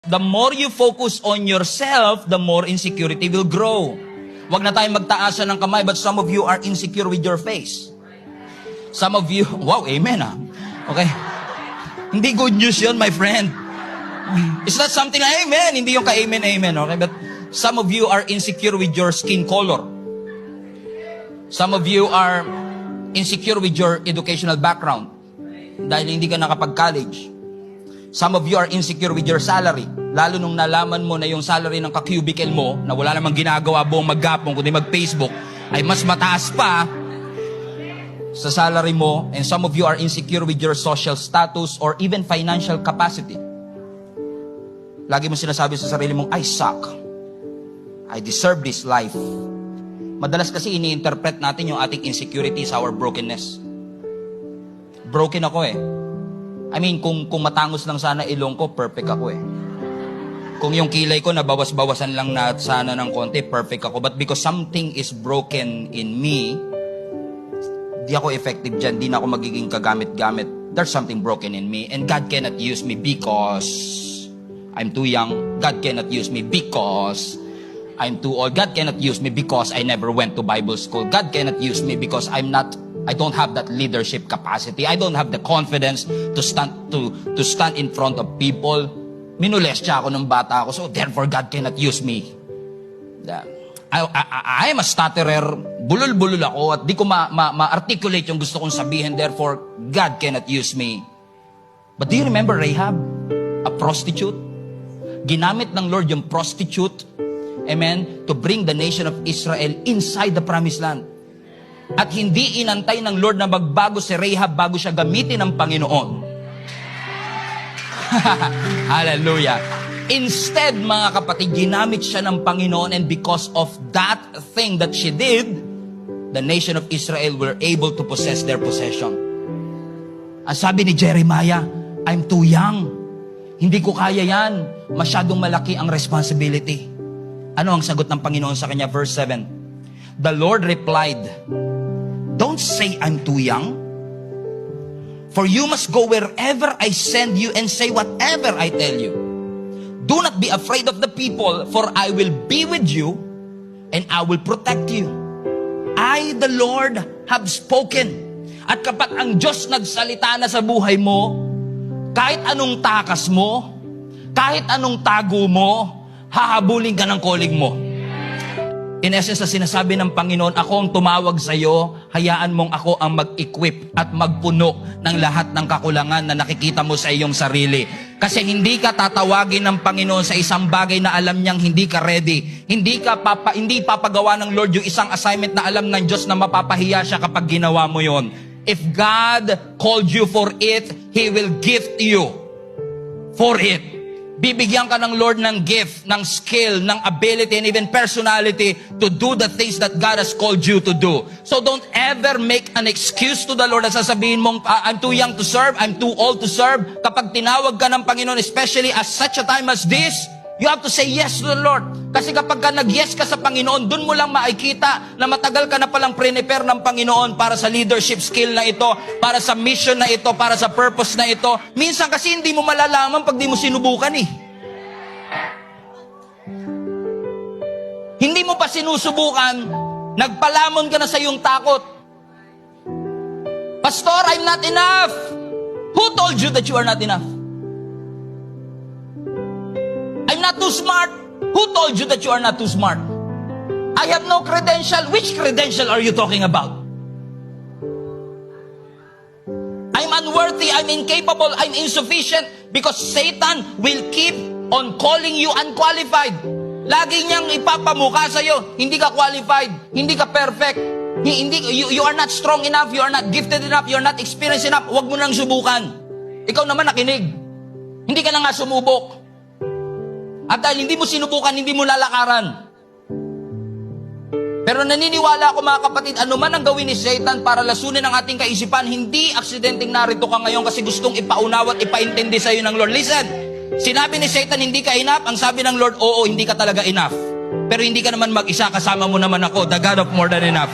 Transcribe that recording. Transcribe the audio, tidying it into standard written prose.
The more you focus on yourself, the more insecurity will grow. Huwag na tayong magtaasan ng kamay, but some of you are insecure with your face. Some of you, wow, amen ah. Okay? Hindi good news yun, my friend. It's not something na amen, hindi yung ka-amen, amen. Okay? But some of you are insecure with your skin color. Some of you are insecure with your educational background dahil hindi ka nakapag-college. Some of you are insecure with your salary. Lalo nung nalaman mo na yung salary ng ka-cubicle mo, na wala namang ginagawa buong maggapong, kundi mag-Facebook, ay mas mataas pa sa salary mo. And some of you are insecure with your social status or even financial capacity. Lagi mo sinasabi sa sarili mong, I suck. I deserve this life. Madalas kasi ini-interpret natin yung ating insecurity sa our brokenness. Broken ako eh. I mean, kung matangos lang sana ilong ko, perfect ako eh. Kung yung kilay ko nabawas-bawasan lang na sana ng konti, perfect ako. But because something is broken in me, di ako effective dyan, di na ako magiging kagamit-gamit. There's something broken in me, and God cannot use me because I'm too young. God cannot use me because I'm too old. God cannot use me because I never went to Bible school. God cannot use me because I don't have that leadership capacity. I don't have the confidence to stand in front of people. Minulestya ako ng bata ako, so therefore God cannot use me. I am a stutterer, bulol-bulol ako at di ko ma-articulate yung gusto kong sabihin, therefore God cannot use me. But do you remember Rahab? A prostitute? Ginamit ng Lord yung prostitute, amen, to bring the nation of Israel inside the promised land. At hindi inantay ng Lord na magbago si Rahab bago siya gamitin ng Panginoon. Hallelujah. Instead, mga kapatid, ginamit siya ng Panginoon, and because of that thing that she did, the nation of Israel were able to possess their possession. Ang sabi ni Jeremiah, I'm too young. Hindi ko kaya yan. Masyadong malaki ang responsibility. Ano ang sagot ng Panginoon sa kanya? Verse 7. The Lord replied, don't say I'm too young. For you must go wherever I send you and say whatever I tell you. Do not be afraid of the people, for I will be with you and I will protect you. I, the Lord, have spoken. At kapag ang Diyos nagsalita na sa buhay mo, kahit anong takas mo, kahit anong tago mo, hahabulin ka ng calling mo. In essence, sa sinasabi ng Panginoon, ako ang tumawag sa iyo, hayaan mong ako ang mag-equip at magpuno ng lahat ng kakulangan na nakikita mo sa iyong sarili. Kasi hindi ka tatawagin ng Panginoon sa isang bagay na alam niyang hindi ka ready. Hindi papagawa ng Lord yung isang assignment na alam ng Diyos na mapapahiya siya kapag ginawa mo yon. If God called you for it, He will gift you for it. Bibigyan ka ng Lord ng gift, ng skill, ng ability, and even personality to do the things that God has called you to do. So don't ever make an excuse to the Lord na sasabihin mong, I'm too young to serve, I'm too old to serve. Kapag tinawag ka ng Panginoon, especially at such a time as this, you have to say yes to the Lord. Kasi kapag ka nag-yes ka sa Panginoon, dun mo lang makikita na matagal ka na palang prepare ng Panginoon para sa leadership skill na ito, para sa mission na ito, para sa purpose na ito. Minsan kasi hindi mo malalaman pag di mo sinubukan eh. Hindi mo pa sinusubukan, nagpalamon ka na sa iyong takot. Pastor, I'm not enough. Who told you that you are not enough? I'm not too smart. Who told you that you are not too smart? I have no credential. Which credential are you talking about? I'm unworthy, I'm incapable, I'm insufficient, because Satan will keep on calling you unqualified. Lagi niyang ipapamukha sa'yo, hindi ka qualified, hindi ka perfect, you are not strong enough, you are not gifted enough, you are not experienced enough. Huwag mo nang subukan. Ikaw naman nakinig. Hindi ka na nga sumubok. At dahil hindi mo sinubukan, hindi mo lalakaran. Pero naniniwala ako mga kapatid, ano man ang gawin ni Satan para lasunin ang ating kaisipan, hindi aksidenteng narito ka ngayon kasi gustong ipaunawa at ipaintindi sa'yo ng Lord. Listen, sinabi ni Satan hindi ka enough, ang sabi ng Lord, oo, hindi ka talaga enough. Pero hindi ka naman mag-isa, kasama mo naman ako, the God of more than enough.